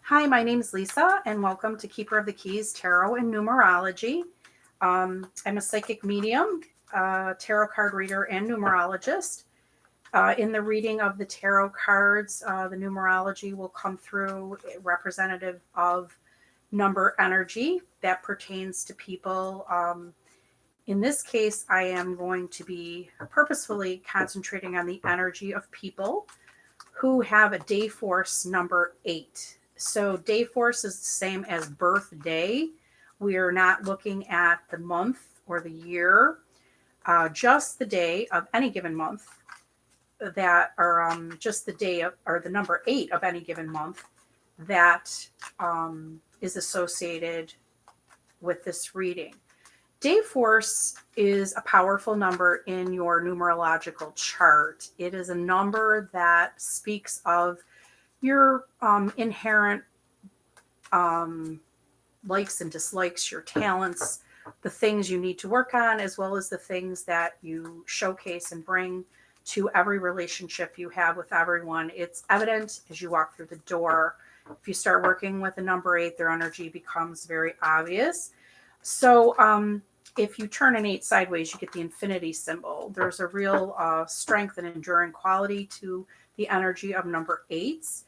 Hi, my name is Lisa, and welcome to Keeper of the Keys Tarot and Numerology. I'm a psychic medium, tarot card reader, and numerologist. In the reading of the tarot cards, the numerology will come through representative of number energy that pertains to people. In this case, I am going to be purposefully concentrating on the energy of people who have a day force number 8. So day force is the same as birthday. We are not looking at the month or the year, just the day of any given month that, or just the day of, or the number 8 of any given month that is associated with this reading. Day force is a powerful number in your numerological chart. It is a number that speaks of your inherent likes and dislikes, your talents, the things you need to work on, as well as the things that you showcase and bring to every relationship you have with everyone. It's evident as you walk through the door. If you start working with a number 8, their energy becomes very obvious. So if you turn an 8 sideways, you get the infinity symbol. There's a real strength and enduring quality to the energy of number 8s.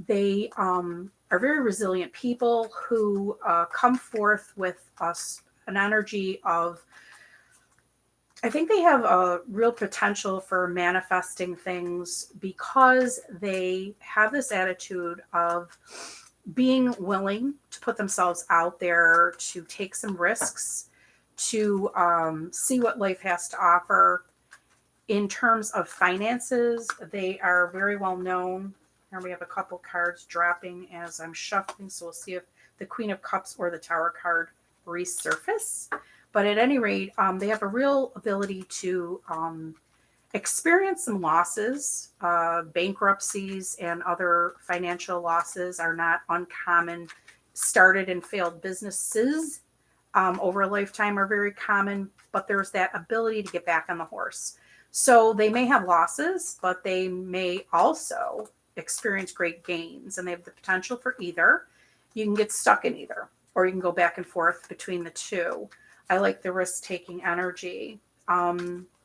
They are very resilient people who come forth with an energy of, I think they have a real potential for manifesting things because they have this attitude of being willing to put themselves out there, to take some risks, to see what life has to offer. In terms of finances, they are very well known. Here we have a couple cards dropping as I'm shuffling, so we'll see if the Queen of Cups or the Tower card resurface. But at any rate, they have a real ability to experience some losses. Bankruptcies and other financial losses are not uncommon. Started and failed businesses over a lifetime are very common, but there's that ability to get back on the horse. So they may have losses, but they may also experience great gains, and they have the potential for either. You can get stuck in either, or you can go back and forth between the two. I like the risk-taking energy.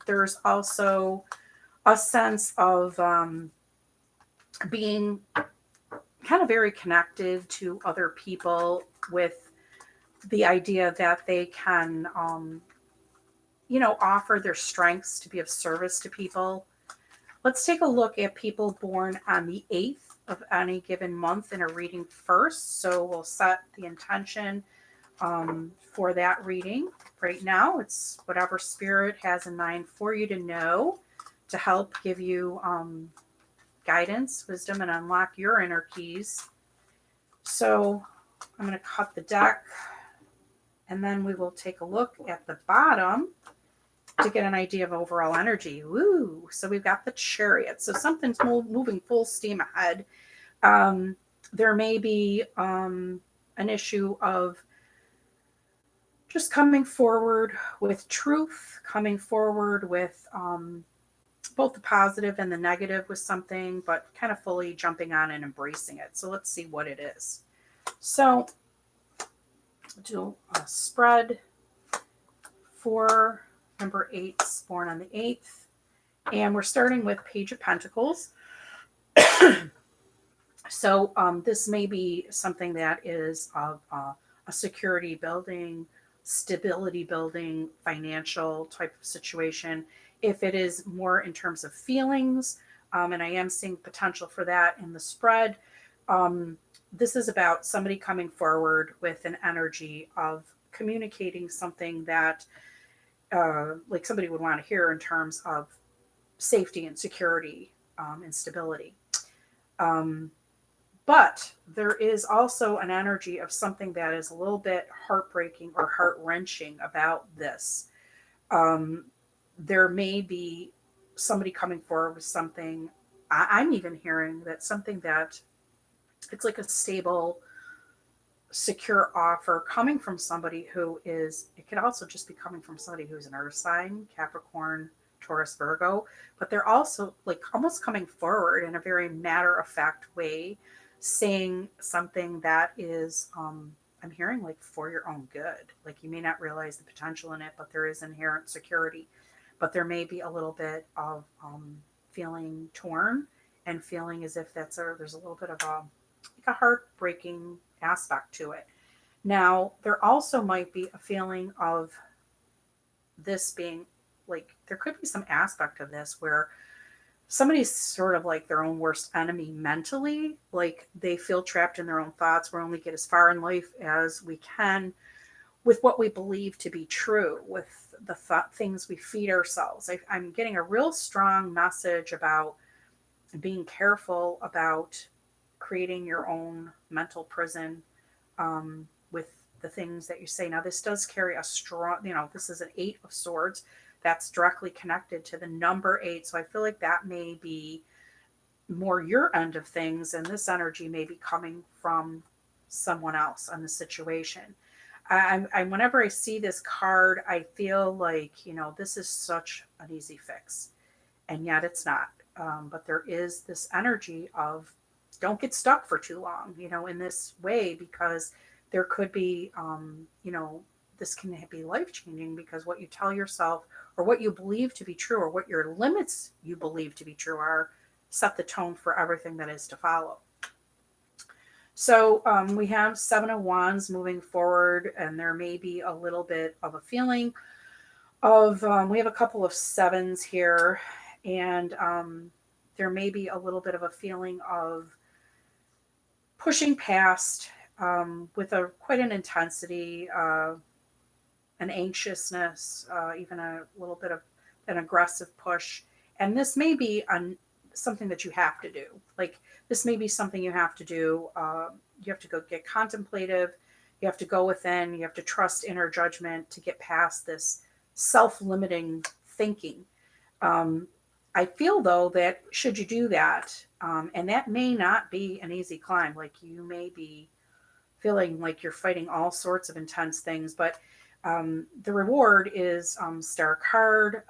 There's also a sense of being kind of very connected to other people with the idea that they can, offer their strengths to be of service to people. Let's take a look at people born on the 8th of any given month in a reading first. So we'll set the intention for that reading. Right now, it's whatever spirit has in mind for you to know to help give you guidance, wisdom, and unlock your inner keys. So I'm going to cut the deck, and then we will take a look at the bottom to get an idea of overall energy. Woo! So we've got the Chariot. So something's moving full steam ahead. There may be an issue of just coming forward with truth, coming forward with both the positive and the negative with something, but kind of fully jumping on and embracing it. So let's see what it is. So do a spread for number 8s born on the 8th. And we're starting with Page of Pentacles. So this may be something that is of a security building, stability building, financial type of situation. If it is more in terms of feelings, and I am seeing potential for that in the spread, this is about somebody coming forward with an energy of communicating something that like somebody would want to hear in terms of safety and security and stability. But there is also an energy of something that is a little bit heartbreaking or heart-wrenching about this. There may be somebody coming forward with something. I'm even hearing that something that it's like a stable, secure offer coming from somebody who is, it could also just be coming from somebody who's an earth sign, Capricorn, Taurus, Virgo, but they're also like almost coming forward in a very matter of fact way. saying something that is, I'm hearing like for your own good. Like you may not realize the potential in it, but there is inherent security. But there may be a little bit of feeling torn and feeling as if there's a little bit of like a heartbreaking aspect to it. Now, there also might be a feeling of this being like there could be some aspect of this where somebody's sort of like their own worst enemy mentally. Like they feel trapped in their own thoughts. We only get as far in life as we can with what we believe to be true, with the things we feed ourselves. I'm getting a real strong message about being careful about creating your own mental prison with the things that you say. Now, this does carry a strong, this is an 8 of Swords that's directly connected to the number 8. So I feel like that may be more your end of things, and this energy may be coming from someone else on the situation. Whenever I see this card, I feel like, this is such an easy fix, and yet it's not. But there is this energy of don't get stuck for too long, in this way, because there could be, this can be life changing because what you tell yourself or what you believe to be true or what your limits you believe to be true are set the tone for everything that is to follow. So we have 7 of Wands moving forward, and there may be a little bit of a feeling of, we have a couple of 7s here, and there may be a little bit of a feeling of pushing past with quite an intensity, an anxiousness, even a little bit of an aggressive push. And this may be something that you have to do. Like this may be something you have to do. You have to go get contemplative. You have to go within. You have to trust inner judgment to get past this self-limiting thinking. I feel though that should you do that, and that may not be an easy climb. Like you may be feeling like you're fighting all sorts of intense things, but the reward is Star card.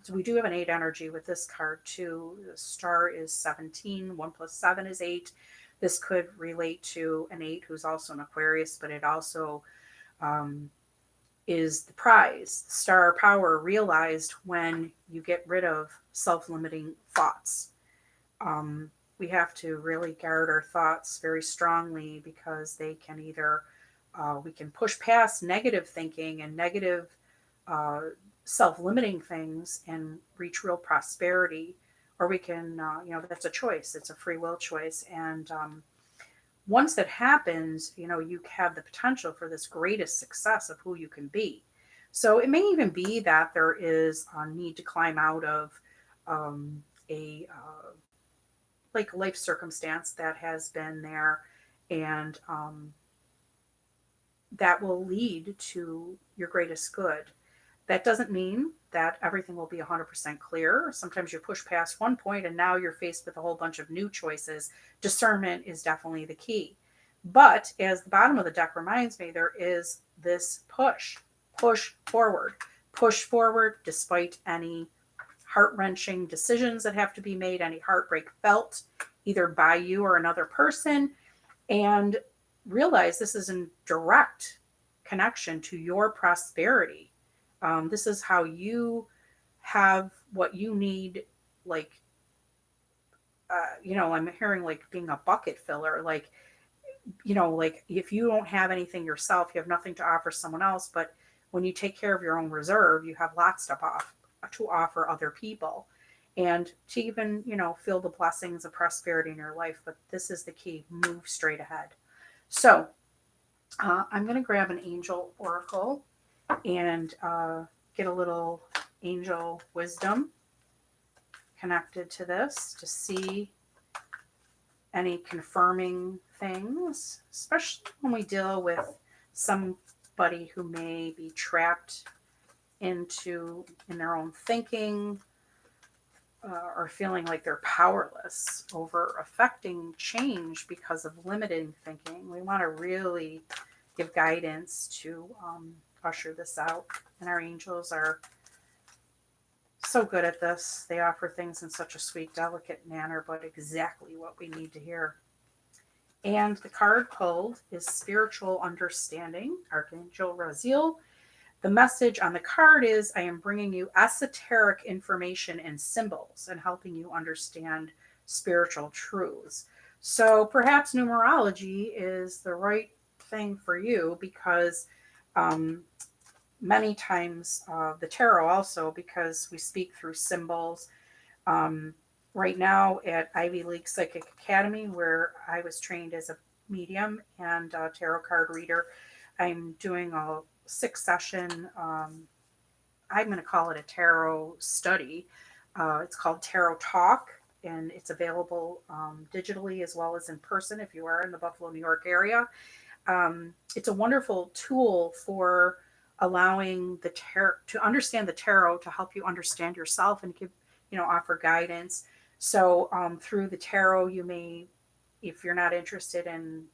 So we do have an 8 energy with this card too. The star is 17. 1 plus 7 is 8. This could relate to an 8 who's also an Aquarius, but it also is the prize. Star power realized when you get rid of self-limiting thoughts. We have to really guard our thoughts very strongly because they can either, we can push past negative thinking and negative self-limiting things and reach real prosperity, or we can, that's a choice. It's a free will choice. And once that happens, you have the potential for this greatest success of who you can be. So it may even be that there is a need to climb out of a like life circumstance that has been there, and that will lead to your greatest good. That doesn't mean that everything will be 100% clear. Sometimes you push past one point and now you're faced with a whole bunch of new choices. Discernment is definitely the key. But as the bottom of the deck reminds me, there is this push forward despite any heart-wrenching decisions that have to be made, any heartbreak felt either by you or another person, and realize this is in direct connection to your prosperity. This is how you have what you need, like, I'm hearing like being a bucket filler, like, like if you don't have anything yourself, you have nothing to offer someone else, but when you take care of your own reserve, you have lots to offer other people, and to even, feel the blessings of prosperity in your life. But this is the key: move straight ahead. So I'm going to grab an angel oracle and get a little angel wisdom connected to this to see any confirming things, especially when we deal with somebody who may be trapped in their own thinking, or feeling like they're powerless over affecting change because of limiting thinking. We want to really give guidance to usher this out. And our angels are so good at this. They offer things in such a sweet, delicate manner, but exactly what we need to hear. And the card pulled is Spiritual Understanding, Archangel Raziel. The message on the card is I am bringing you esoteric information and symbols and helping you understand spiritual truths. So perhaps numerology is the right thing for you because um, many times the tarot also, because we speak through symbols. Um, right now at Ivy League Psychic Academy, where I was trained as a medium and a tarot card reader, I'm doing a 6 session. I'm going to call it a tarot study. It's called Tarot Talk, and it's available digitally as well as in person if you are in the Buffalo, New York area. It's a wonderful tool for allowing the tarot to understand the tarot to help you understand yourself and give, offer guidance. So through the tarot, you may, if you're not interested in,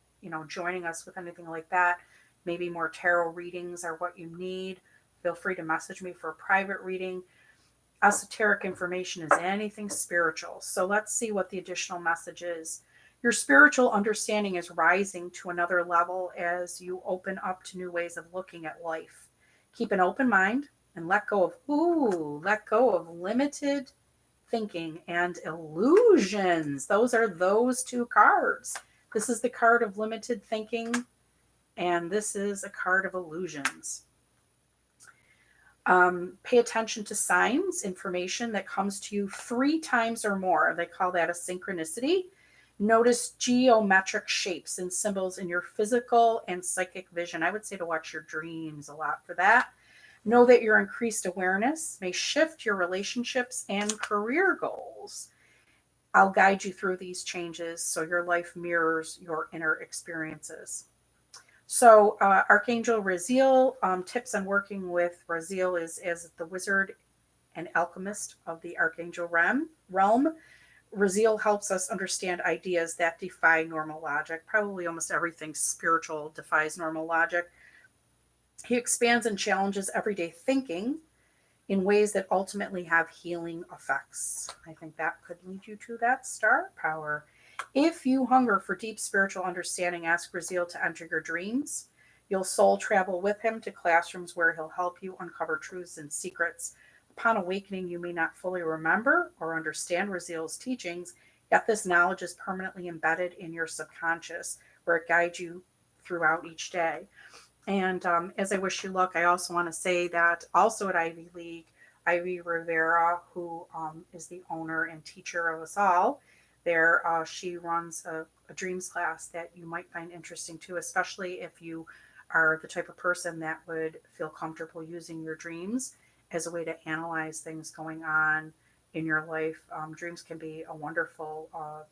joining us with anything like that, maybe more tarot readings are what you need. Feel free to message me for a private reading. Esoteric information is anything spiritual. So let's see what the additional message is. Your spiritual understanding is rising to another level as you open up to new ways of looking at life. Keep an open mind and let go of limited thinking and illusions. Those are those two cards. This is the card of limited thinking, and this is a card of illusions. Pay attention to signs, information that comes to you 3 times or more. They call that a synchronicity. Notice geometric shapes and symbols in your physical and psychic vision. I would say to watch your dreams a lot for that. Know that your increased awareness may shift your relationships and career goals. I'll guide you through these changes so your life mirrors your inner experiences. So, Archangel Raziel, tips on working with Raziel is as the wizard and alchemist of the Archangel realm. Raziel helps us understand ideas that defy normal logic. Probably almost everything spiritual defies normal logic. He expands and challenges everyday thinking in ways that ultimately have healing effects. I think that could lead you to that star power. If you hunger for deep spiritual understanding, ask Raziel to enter your dreams. You'll soul travel with him to classrooms where he'll help you uncover truths and secrets. Upon awakening, you may not fully remember or understand Raziel's teachings, yet this knowledge is permanently embedded in your subconscious, where it guides you throughout each day. And as I wish you luck, I also want to say that also at Ivy League, Ivy Rivera, who is the owner and teacher of us all, there she runs a dreams class that you might find interesting too, especially if you are the type of person that would feel comfortable using your dreams as a way to analyze things going on in your life. Dreams can be a wonderful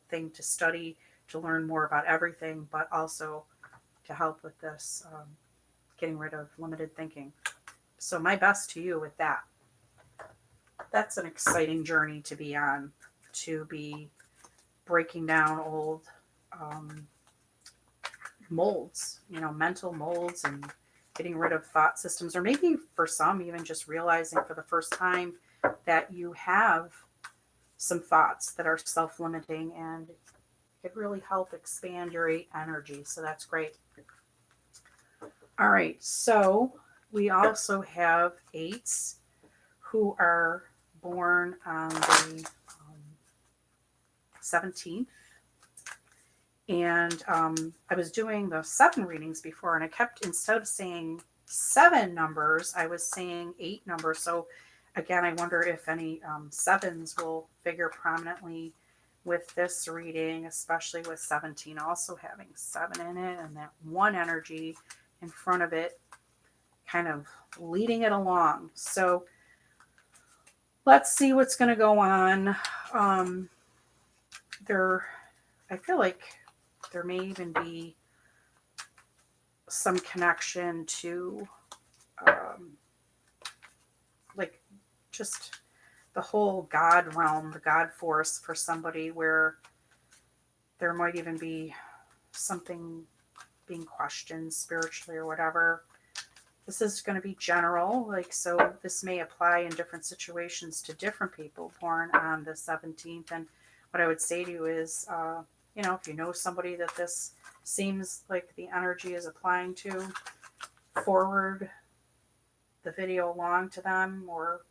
thing to study, to learn more about everything, but also to help with this. Getting rid of limited thinking. So my best to you with that. That's an exciting journey to be on, to be breaking down old molds, mental molds, and getting rid of thought systems, or maybe for some, even just realizing for the first time that you have some thoughts that are self-limiting and could really help expand your 8 energy. So that's great. All right, so we also have 8s who are born on the 17th. And I was doing the 7 readings before, and I kept, instead of saying 7 numbers, I was saying 8 numbers. So again, I wonder if any 7s will figure prominently with this reading, especially with 17 also having 7 in it, and that 1 energy in front of it kind of leading it along. So let's see what's going to go on. I feel like there may even be some connection to like just the whole God realm, the God force for somebody, where there might even be something being questioned spiritually or whatever. This is going to be general, so this may apply in different situations to different people born on the 17th. And what I would say to you is, if you know somebody that this seems like the energy is applying to, forward the video along to them, or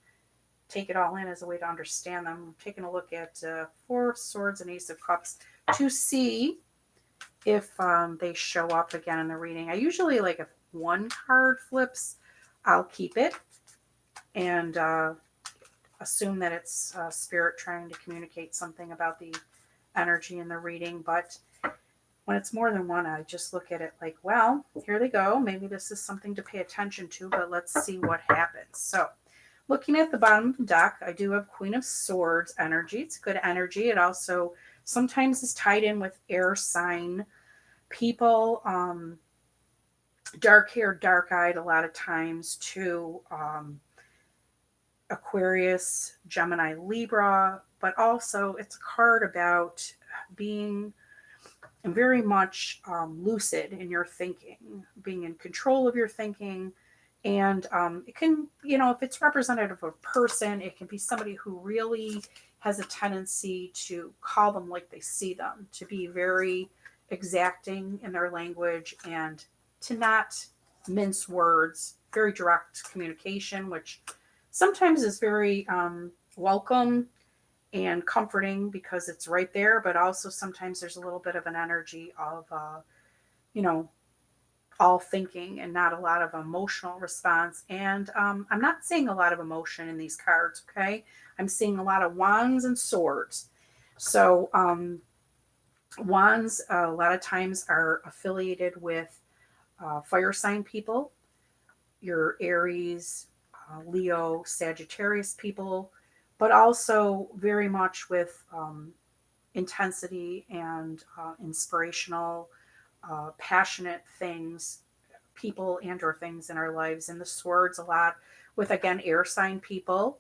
take it all in as a way to understand them. I'm taking a look at Four of Swords and Ace of Cups to see if they show up again in the reading. I usually, like, if one card flips, I'll keep it and assume that it's spirit trying to communicate something about the energy in the reading. But when it's more than one, I just look at it like, well, here they go. Maybe this is something to pay attention to, but let's see what happens. So looking at the bottom of the deck, I do have Queen of Swords energy. It's good energy. It also sometimes is tied in with air sign people, dark hair, dark eyed, a lot of times too. Aquarius, Gemini, Libra, but also it's a card about being very much lucid in your thinking, being in control of your thinking. And it can, if it's representative of a person, it can be somebody who really has a tendency to call them like they see them, to be very exacting in their language and to not mince words, very direct communication, which sometimes is very welcome and comforting because it's right there, but also sometimes there's a little bit of an energy of, all thinking and not a lot of emotional response. And I'm not seeing a lot of emotion in these cards, okay? I'm seeing a lot of wands and swords. So wands a lot of times are affiliated with fire sign people, your Aries, Leo, Sagittarius people, but also very much with intensity and inspirational, passionate things, people and or things in our lives. And the swords a lot with, again, air sign people,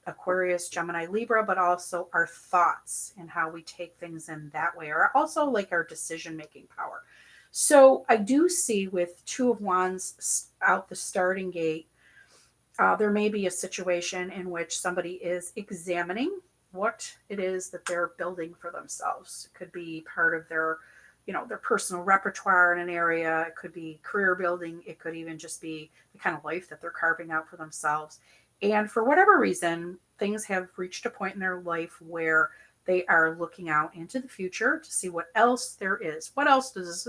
Aquarius, Gemini, Libra, but also our thoughts and how we take things in that way, or also like our decision making power. So I do see with Two of Wands out the starting gate, there may be a situation in which somebody is examining what it is that they're building for themselves. It could be part of their, their personal repertoire in an area. It could be career building. It could even just be the kind of life that they're carving out for themselves. And for whatever reason, things have reached a point in their life where they are looking out into the future to see what else there is. What else does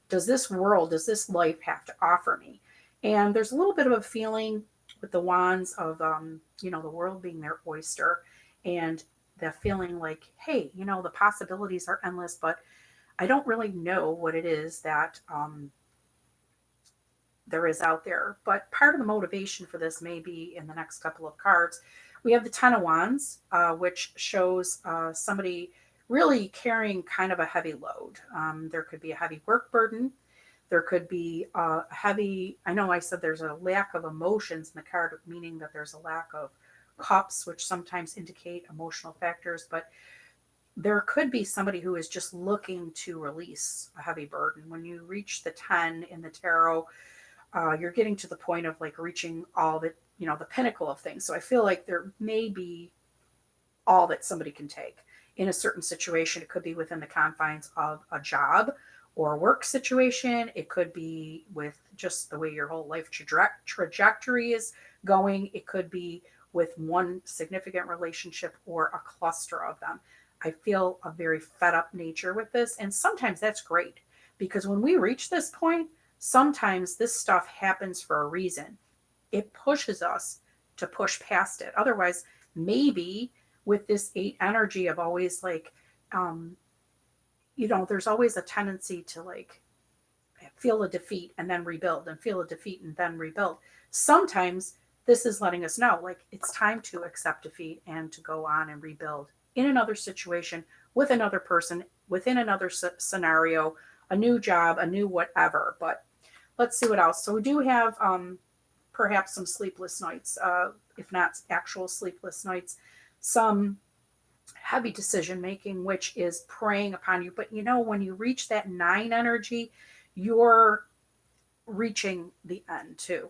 this world, does this life have to offer me? And there's a little bit of a feeling with the wands of, the world being their oyster, and the feeling like, hey, the possibilities are endless, but I don't really know what it is that there is out there. But part of the motivation for this may be in the next couple of cards. We have the Ten of Wands, which shows somebody really carrying kind of a heavy load. There could be a heavy work burden. There could be a heavy, I know I said there's a lack of emotions in the card, meaning that there's a lack of cups, which sometimes indicate emotional factors, but there could be somebody who is just looking to release a heavy burden. When you reach the 10 in the tarot, you're getting to the point of like reaching all the, the pinnacle of things. So I feel like there may be all that somebody can take in a certain situation. It could be within the confines of a job or a work situation. It could be with just the way your whole life trajectory is going. It could be with one significant relationship or a cluster of them. I feel a very fed up nature with this. And sometimes that's great, because when we reach this point, sometimes this stuff happens for a reason. It pushes us to push past it. Otherwise, maybe with this 8 energy of always like, there's always a tendency to like feel a defeat and then rebuild, and feel a defeat and then rebuild. Sometimes this is letting us know, like, it's time to accept defeat and to go on and rebuild in another situation, with another person, within another scenario, a new job, a new whatever. But let's see what else. So we do have perhaps some sleepless nights, if not actual sleepless nights, some heavy decision making, which is preying upon you. But when you reach that 9 energy, you're reaching the end too.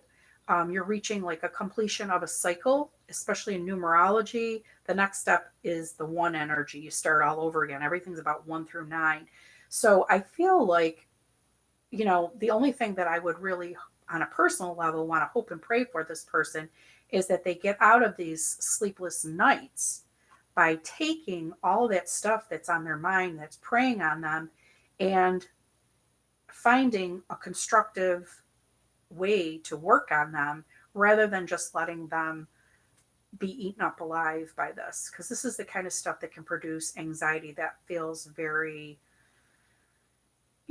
You're reaching like a completion of a cycle, especially in numerology, the next step is the one energy. You start all over again. Everything's about 1 through 9. So I feel like, the only thing that I would really, on a personal level, want to hope and pray for this person is that they get out of these sleepless nights by taking all that stuff that's on their mind, that's preying on them, and finding a constructive way to work on them rather than just letting them be eaten up alive by this. Because this is the kind of stuff that can produce anxiety that feels very,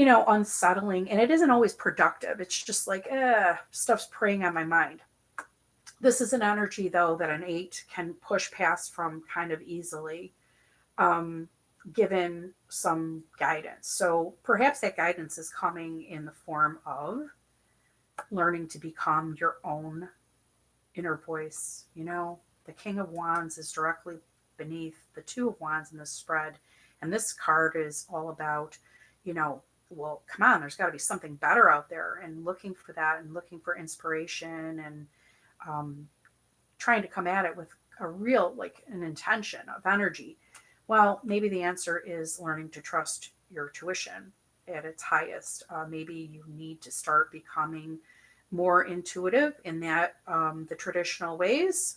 unsettling. And it isn't always productive. It's just like, stuff's preying on my mind. This is an energy, though, that an 8 can push past from kind of easily, um, given some guidance. So perhaps that guidance is coming in the form of learning to become your own inner voice. The King of Wands is directly beneath the Two of Wands in this spread. And this card is all about, well, come on, there's got to be something better out there, and looking for that and looking for inspiration, and trying to come at it with a real, like, an intention of energy. Well, maybe the answer is learning to trust your tuition at its highest. Maybe you need to start becoming more intuitive in that, the traditional ways,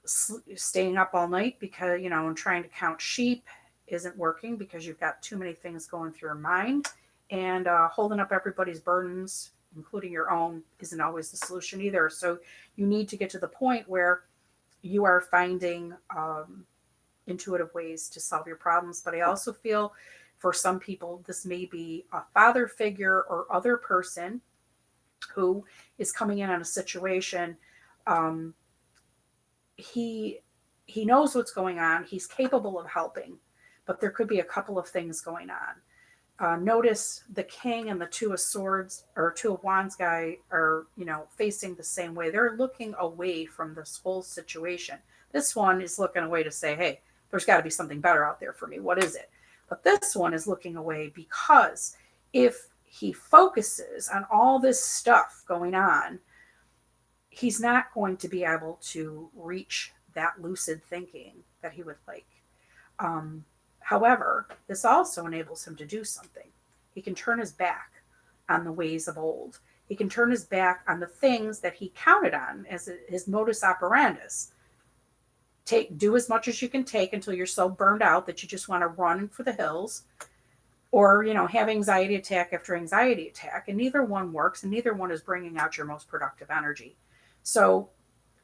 staying up all night because, and trying to count sheep isn't working because you've got too many things going through your mind, and holding up everybody's burdens, including your own, isn't always the solution either. So you need to get to the point where you are finding intuitive ways to solve your problems. But I also feel for some people, this may be a father figure or other person who is coming in on a situation. Um, he knows what's going on. He's capable of helping, but there could be a couple of things going on. Notice the King and the Two of Swords or Two of Wands guy are, facing the same way. They're looking away from this whole situation. This one is looking away to say, hey, there's got to be something better out there for me. What is it? But this one is looking away because if he focuses on all this stuff going on, he's not going to be able to reach that lucid thinking that he would like. However, this also enables him to do something. He can turn his back on the ways of old. He can turn his back on the things that he counted on as his modus operandus. Do as much as you can take until you're so burned out that you just want to run for the hills, or, have anxiety attack after anxiety attack. And neither one works, and neither one is bringing out your most productive energy. So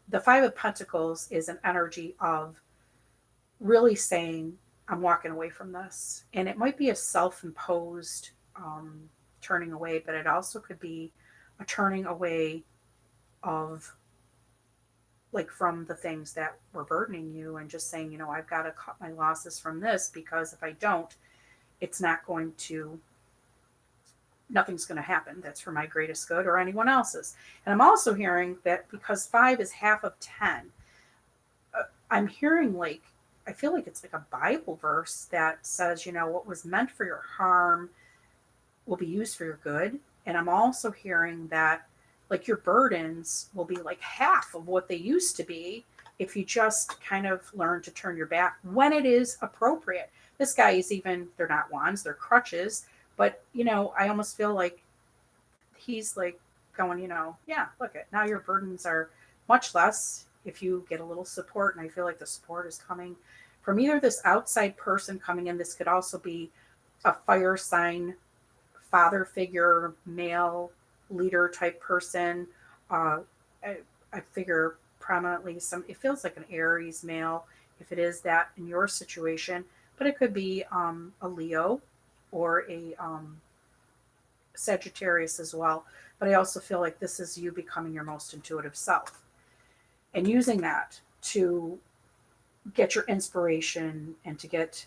the Five of Pentacles is an energy of really saying, I'm walking away from this. And it might be a self-imposed turning away, but it also could be a turning away of, like, from the things that were burdening you, and just saying, I've got to cut my losses from this, because if I don't, nothing's going to happen that's for my greatest good or anyone else's. And I'm also hearing that because 5 is half of 10, I'm hearing, like, I feel like it's like a Bible verse that says, what was meant for your harm will be used for your good. And I'm also hearing that, like, your burdens will be like half of what they used to be if you just kind of learn to turn your back when it is appropriate. This guy is they're not wands, they're crutches. But, I almost feel like he's like going, yeah, look it, now your burdens are much less if you get a little support. And I feel like the support is coming from either this outside person coming in. This could also be a fire sign, father figure, male leader type person. I figure prominently it feels like an Aries male, if it is that in your situation, but it could be a Leo or a Sagittarius as well. But I also feel like this is you becoming your most intuitive self and using that to get your inspiration and to get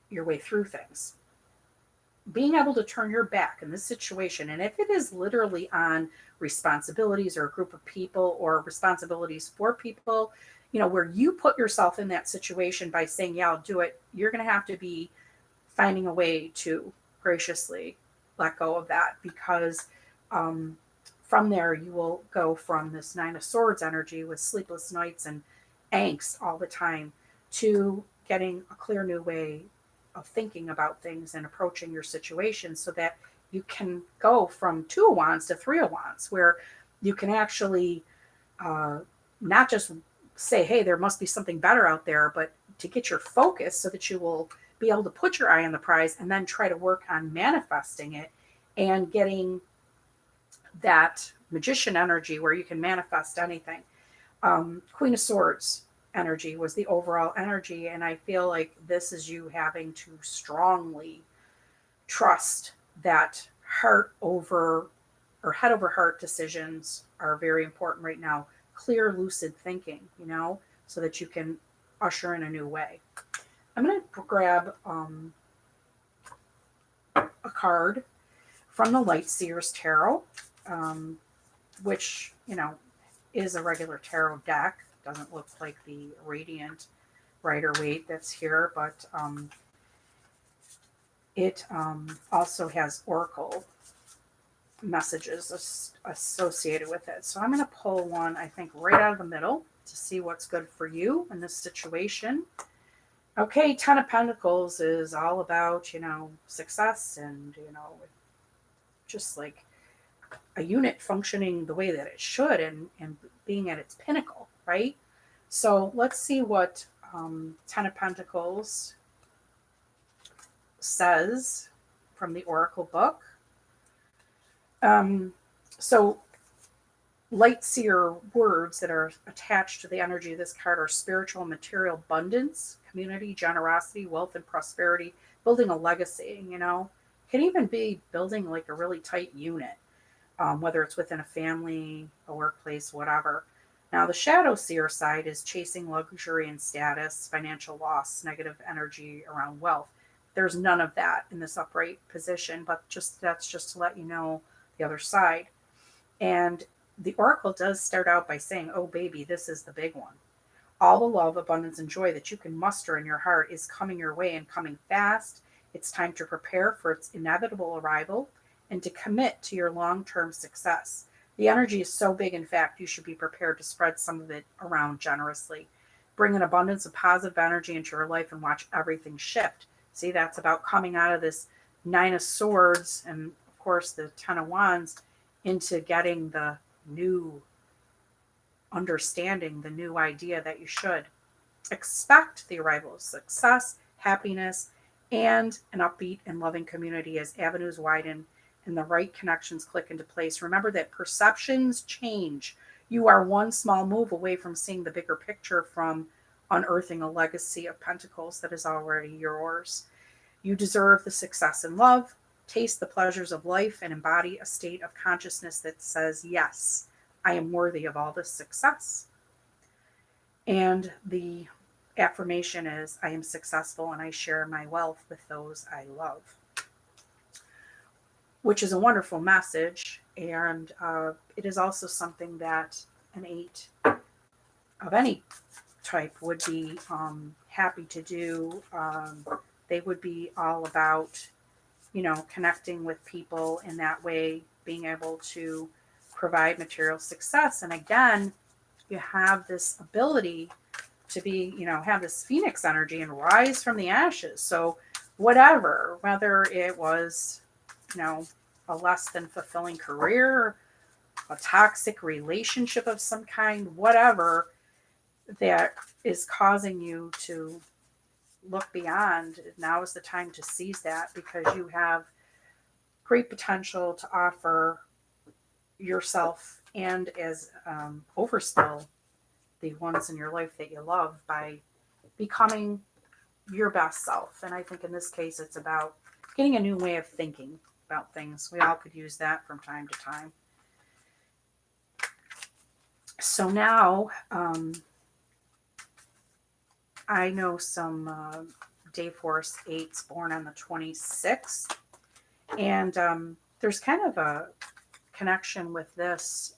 your way through things. Being able to turn your back in this situation, and if it is literally on responsibilities or a group of people or responsibilities for people, where you put yourself in that situation by saying, yeah, I'll do it, you're going to have to be finding a way to graciously let go of that, because from there, you will go from this Nine of Swords energy with sleepless nights and angst all the time to getting a clear new way of thinking about things and approaching your situation so that you can go from Two of Wands to Three of Wands, where you can actually uh, not just say, hey, there must be something better out there, but to get your focus so that you will be able to put your eye on the prize and then try to work on manifesting it and getting that magician energy where you can manifest anything. Queen of Swords energy was the overall energy. And I feel like this is you having to strongly trust that heart over or head over heart decisions are very important right now. Clear, lucid thinking, so that you can usher in a new way. I'm going to grab a card from the Light Seers Tarot, which, is a regular tarot deck. Doesn't look like the Radiant Rider Waite that's here, but it also has oracle messages associated with it. So I'm going to pull one, I think, right out of the middle to see what's good for you in this situation. Okay, Ten of Pentacles is all about, success and, just like a unit functioning the way that it should and being at its pinnacle, right? So let's see what Ten of Pentacles says from the Oracle book. So light seer words that are attached to the energy of this card are spiritual and material abundance, community, generosity, wealth, and prosperity, building a legacy, can even be building like a really tight unit, whether it's within a family, a workplace, whatever. Now, the shadow seer side is chasing luxury and status, financial loss, negative energy around wealth. There's none of that in this upright position, but that's just to let you know the other side. And the oracle does start out by saying, oh, baby, this is the big one. All the love, abundance, and joy that you can muster in your heart is coming your way and coming fast. It's time to prepare for its inevitable arrival and to commit to your long-term success. The energy is so big, in fact, you should be prepared to spread some of it around generously. Bring an abundance of positive energy into your life and watch everything shift. See, that's about coming out of this Nine of Swords and, of course, the Ten of Wands into getting the new understanding, the new idea that you should expect the arrival of success, happiness, and an upbeat and loving community as avenues widen and the right connections click into place. Remember that perceptions change. You are one small move away from seeing the bigger picture, from unearthing a legacy of pentacles that is already yours. You deserve the success in love, taste the pleasures of life, and embody a state of consciousness that says, yes, I am worthy of all this success. And the affirmation is, I am successful and I share my wealth with those I love, which is a wonderful message. And it is also something that an 8 of any type would be happy to do. They would be all about, connecting with people in that way, being able to provide material success. And again, you have this ability to be, have this phoenix energy and rise from the ashes. So whatever, whether it was, a less than fulfilling career, a toxic relationship of some kind, whatever that is causing you to look beyond, now is the time to seize that, because you have great potential to offer yourself and as overspill the ones in your life that you love by becoming your best self. And I think in this case, it's about getting a new way of thinking about things. We all could use that from time to time. So now I know some Dayforce 8s born on the 26th. And there's kind of a connection with this.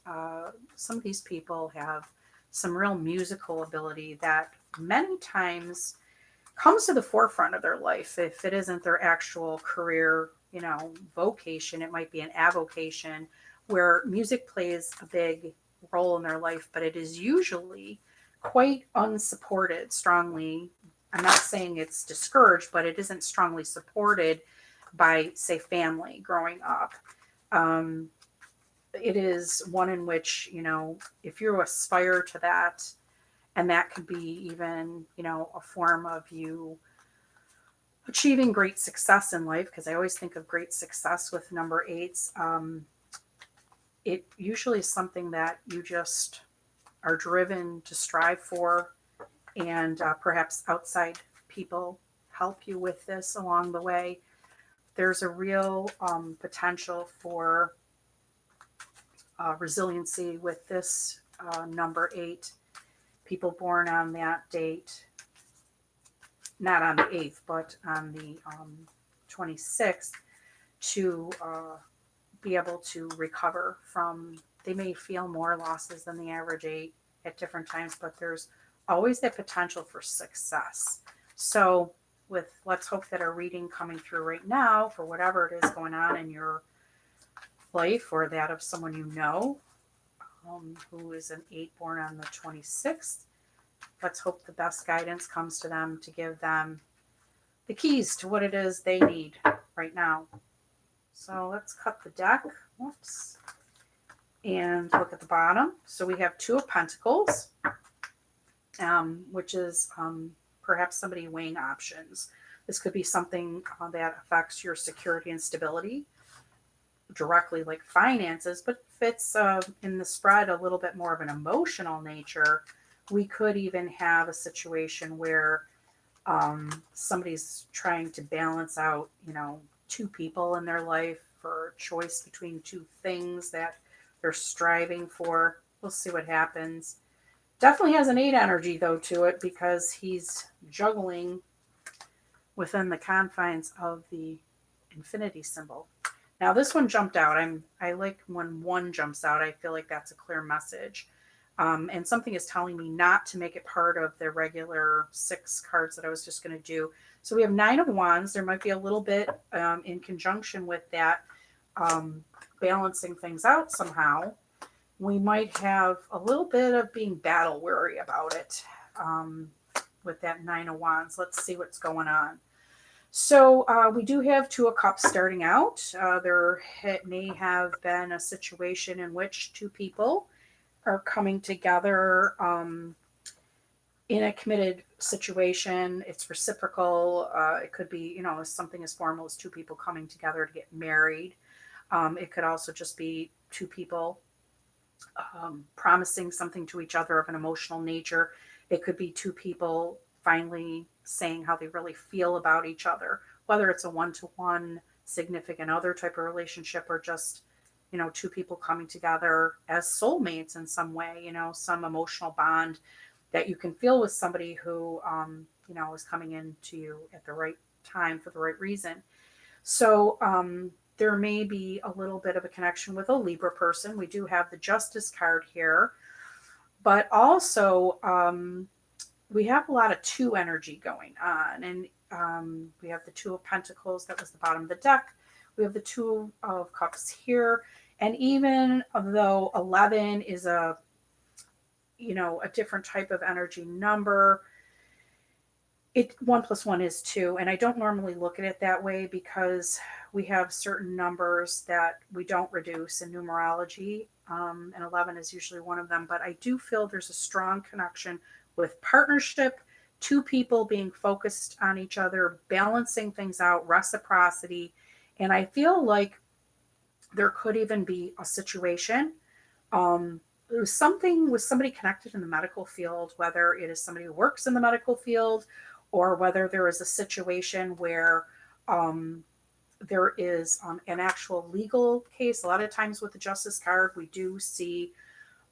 Some of these people have some real musical ability that many times comes to the forefront of their life. If it isn't their actual career, vocation, it might be an avocation, where music plays a big role in their life, but it is usually quite unsupported strongly. I'm not saying it's discouraged, but it isn't strongly supported by, say, family growing up. Um, it is one in which, if you aspire to that, and that could be even, a form of you achieving great success in life, because I always think of great success with number eights. It usually is something that you just are driven to strive for, and perhaps outside people help you with this along the way. There's a real potential for resiliency with this number eight. People born on that date, not on the 8th, but on the 26th, to be able to recover from, they may feel more losses than the average 8 at different times, but there's always that potential for success. So let's hope that our reading coming through right now, for whatever it is going on in your life or that of someone you know, who is an 8 born on the 26th, let's hope the best guidance comes to them to give them the keys to what it is they need right now. So let's cut the deck. Whoops. And look at the bottom. So we have 2 of Pentacles, which is perhaps somebody weighing options. This could be something that affects your security and stability directly, like finances, but if it's in the spread a little bit more of an emotional nature, we could even have a situation where somebody's trying to balance out, 2 people in their life for a choice between 2 things that they're striving for. We'll see what happens. Definitely has an 8 energy though to it, because he's juggling within the confines of the infinity symbol. Now this one jumped out. I like when 1 jumps out. I feel like that's a clear message. And something is telling me not to make it part of the regular 6 cards that I was just going to do. So we have 9 of Wands. There might be a little bit in conjunction with that, balancing things out somehow. We might have a little bit of being battle weary about it with that 9 of Wands. Let's see what's going on. So we do have 2 of Cups starting out. There may have been a situation in which 2 people are coming together in a committed situation. It's reciprocal. It could be, something as formal as 2 people coming together to get married. It could also just be 2 people promising something to each other of an emotional nature. It could be 2 people finally saying how they really feel about each other, whether it's a one-to-one significant other type of relationship, or just 2 people coming together as soulmates in some way, some emotional bond that you can feel with somebody who, is coming into you at the right time for the right reason. So there may be a little bit of a connection with a Libra person. We do have the Justice card here, but also we have a lot of 2 energy going on. And we have the 2 of Pentacles. That was the bottom of the deck. We have the 2 of Cups here. And even though 11 is a different type of energy number, 1 + 1 is 2. And I don't normally look at it that way, because we have certain numbers that we don't reduce in numerology. And 11 is usually one of them. But I do feel there's a strong connection with partnership, 2 people being focused on each other, balancing things out, reciprocity. And I feel like there could even be a situation. There was something with somebody connected in the medical field, whether it is somebody who works in the medical field, or whether there is a situation where there is an actual legal case. A lot of times with the Justice card, we do see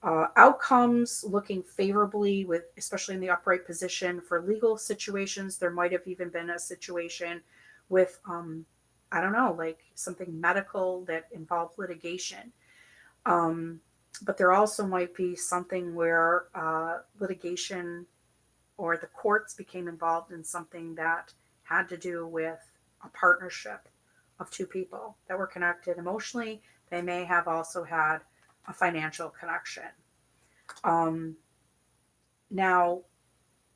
outcomes looking favorably, with especially in the upright position for legal situations. There might have even been a situation with I don't know, like something medical that involved litigation. But there also might be something where litigation or the courts became involved in something that had to do with a partnership of 2 people that were connected emotionally, They may have also had a financial connection. Um, Now,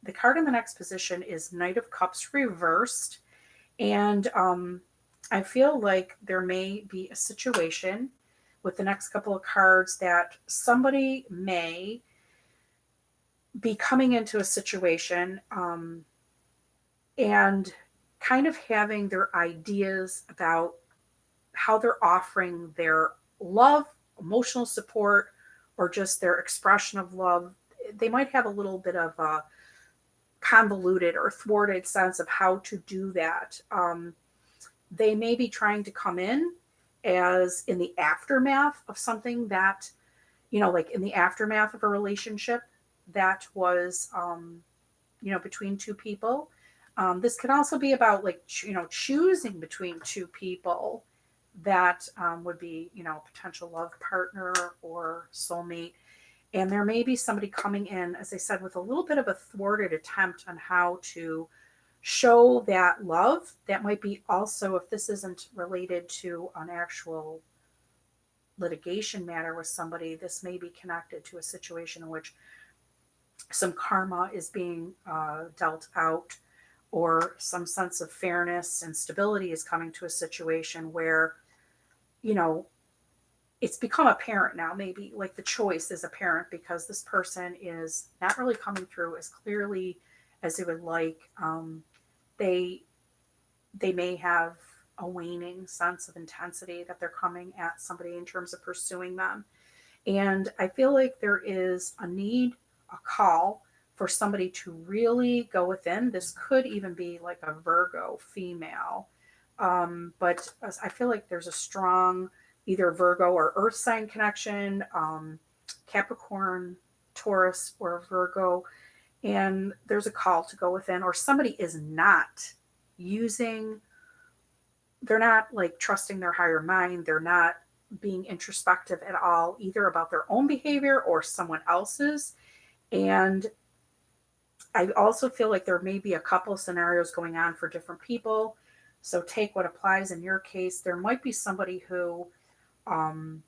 the card in the next position is Knight of Cups reversed. And I feel like there may be a situation with the next couple of cards that somebody may be coming into a situation and kind of having their ideas about how they're offering their love, emotional support, or just their expression of love. They might have a little bit of a convoluted or thwarted sense of how to do that. They may be trying to come in as in the aftermath of something that, like in the aftermath of a relationship that was, between two people. This could also be about like, choosing between two people that would be, potential love partner or soulmate. And there may be somebody coming in, as I said, with a little bit of a thwarted attempt on how to show that love. That might be also, if this isn't related to an actual litigation matter with somebody, this may be connected to a situation in which some karma is being dealt out, or some sense of fairness and stability is coming to a situation where, you know, it's become apparent now, maybe like the choice is apparent because this person is not really coming through as clearly as they would like. They they may have a waning sense of intensity that they're coming at somebody in terms of pursuing them. And I feel like there is a need, a call for somebody to really go within. This could even be like a Virgo female. But I feel like there's a strong either Virgo or Earth sign connection, Capricorn, Taurus, or Virgo. And there's a call to go within, or somebody is not using, they're not like trusting their higher mind. They're not being introspective at all, either about their own behavior or someone else's. And I also feel like there may be a couple of scenarios going on for different people. So take what applies in your case. There might be somebody who um,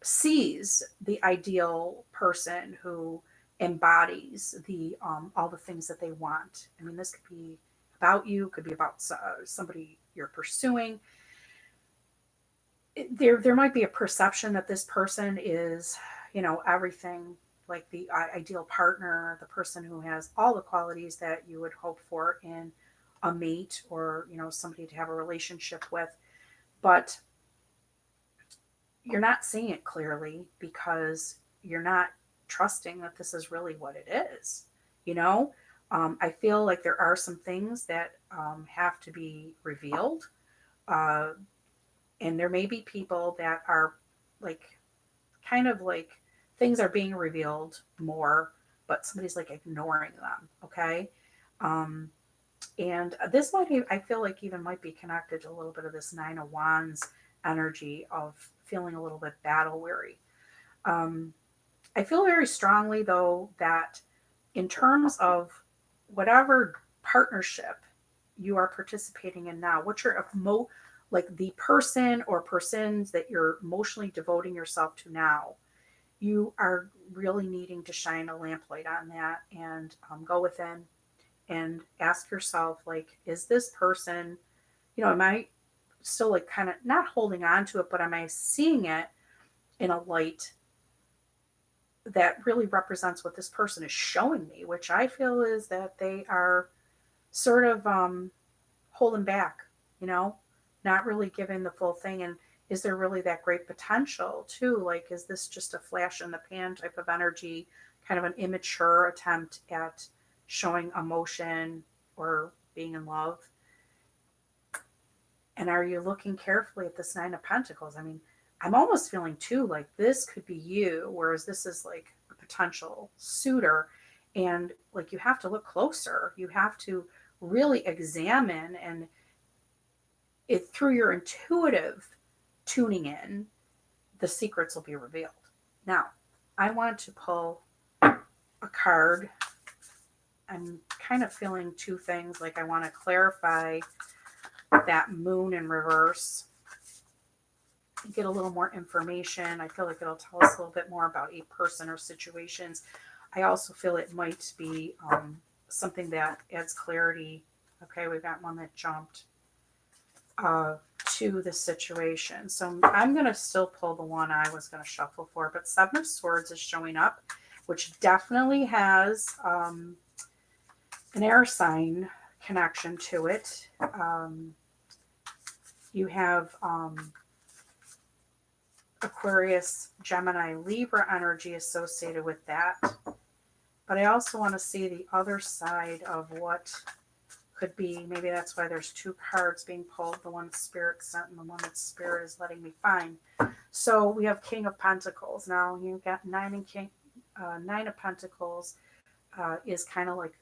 sees the ideal person who embodies the all the things that they want. I mean, this could be about you, could be about somebody you're pursuing. There might be a perception that this person is, everything, like the ideal partner, the person who has all the qualities that you would hope for in a mate, or somebody to have a relationship with. But you're not seeing it clearly because you're not trusting that this is really what it is. You know, I feel like there are some things that have to be revealed. Uh, and there may be people that are like, kind of like, things are being revealed more, but somebody's like ignoring them. Okay. Um, and this might be, I feel like even might be connected to a little bit of this Nine of Wands energy of feeling a little bit battle weary. Um, I feel very strongly, though, that in terms of whatever partnership you are participating in now, what you're like the person or persons that you're emotionally devoting yourself to now, you are really needing to shine a lamplight on that and go within and ask yourself, like, is this person, am I still like kind of not holding on to it, but am I seeing it in a light that really represents what this person is showing me, which I feel is that they are sort of holding back, you know, not really giving the full thing. And is there really that great potential too? Like, is this just a flash in the pan type of energy, kind of an immature attempt at showing emotion or being in love? And are you looking carefully at this Nine of Pentacles? I mean, I'm almost feeling too like this could be you, whereas this is like a potential suitor. And like, you have to look closer. You have to really examine, and it through your intuitive tuning in, the secrets will be revealed. Now, I want to pull a card. I'm kind of feeling two things. Like, I want to clarify that moon in reverse. get a little more information. I feel like it'll tell us a little bit more about a person or situations. I also feel it might be something that adds clarity. Okay, we've got one that jumped uh, to the situation. So I'm going to still pull the one I was going to shuffle for, but Seven of Swords is showing up, which definitely has an air sign connection to it. You have Aquarius, Gemini, Libra energy associated with that. But I also want to see the other side of what could be. Maybe that's why there's two cards being pulled, the one Spirit sent and the one that Spirit is letting me find. So we have King of Pentacles. Now you've got Nine of Pentacles is kind of like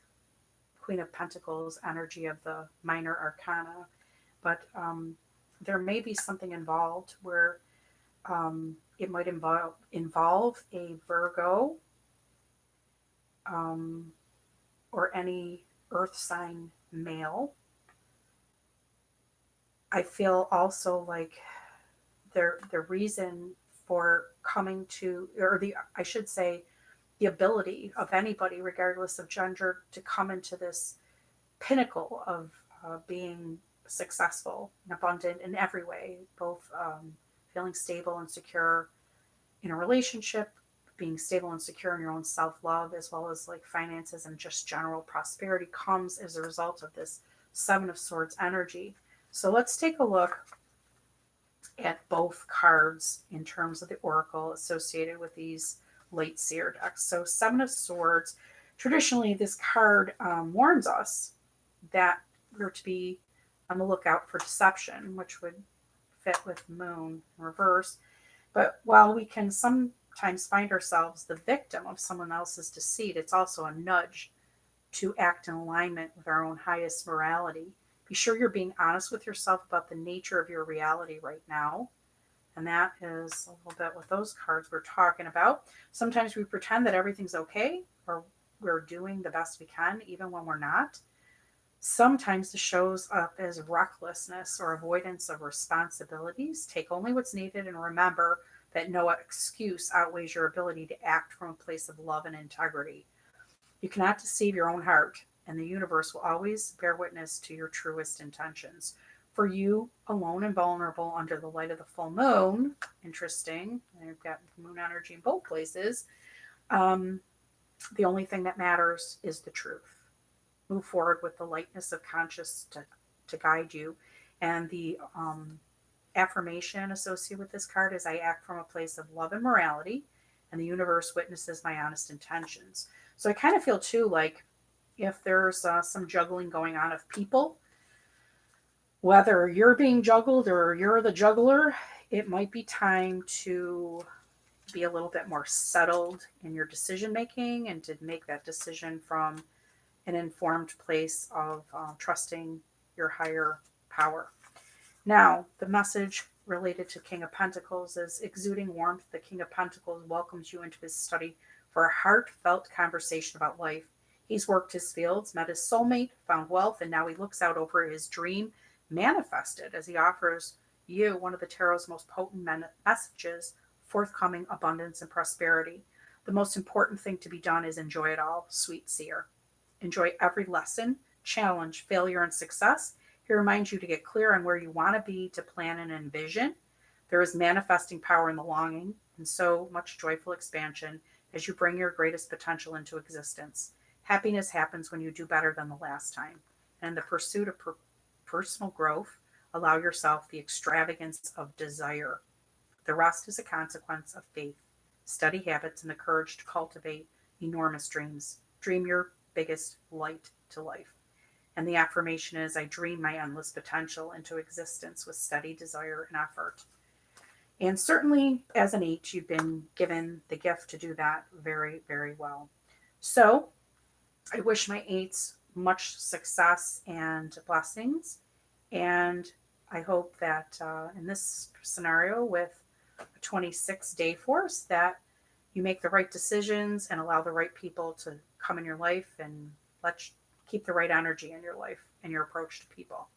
Queen of Pentacles energy of the minor arcana. But there may be something involved where it might involve a Virgo or any earth sign male. I feel also like the reason for coming to, or I should say, the ability of anybody, regardless of gender, to come into this pinnacle of being successful and abundant in every way, both feeling stable and secure in a relationship, being stable and secure in your own self-love, as well as like finances and just general prosperity, comes as a result of this Seven of Swords energy. So let's take a look at both cards in terms of the oracle associated with these late seer decks. So Seven of Swords, traditionally this card warns us that we're to be on the lookout for deception, which would fit with Moon in reverse. But while we can sometimes find ourselves the victim of someone else's deceit, it's also a nudge to act in alignment with our own highest morality. Be sure you're being honest with yourself about the nature of your reality right now. And that is a little bit what those cards were talking about. Sometimes we pretend that everything's okay or we're doing the best we can, even when we're not. Sometimes this shows up as recklessness or avoidance of responsibilities. Take only what's needed and remember that no excuse outweighs your ability to act from a place of love and integrity. You cannot deceive your own heart, and the universe will always bear witness to your truest intentions. For you, alone and vulnerable under the light of the full moon, interesting, I've got moon energy in both places, the only thing that matters is the truth. Move forward with the lightness of conscience to guide you. And the affirmation associated with this card is I act from a place of love and morality, and the universe witnesses my honest intentions. So I kind of feel too like if there's some juggling going on of people, whether you're being juggled or you're the juggler, it might be time to be a little bit more settled in your decision making and to make that decision from an informed place of trusting your higher power. Now, the message related to King of Pentacles is exuding warmth. The King of Pentacles welcomes you into his study for a heartfelt conversation about life. He's worked his fields, met his soulmate, found wealth, and now he looks out over his dream manifested as he offers you one of the tarot's most potent messages, forthcoming abundance and prosperity. The most important thing to be done is enjoy it all, sweet seer. Enjoy every lesson, challenge, failure, and success. He reminds you to get clear on where you want to be, to plan and envision. There is manifesting power in the longing and so much joyful expansion as you bring your greatest potential into existence. Happiness happens when you do better than the last time. And in the pursuit of personal growth, allow yourself the extravagance of desire. The rest is a consequence of faith, steady habits, and the courage to cultivate enormous dreams. Dream your biggest light to life. And the affirmation is I dream my endless potential into existence with steady desire and effort. And certainly as an 8, you've been given the gift to do that very, very well. So I wish my 8s much success and blessings. And I hope that in this scenario with a 26-day force that you make the right decisions and allow the right people to come in your life and keep the right energy in your life and your approach to people.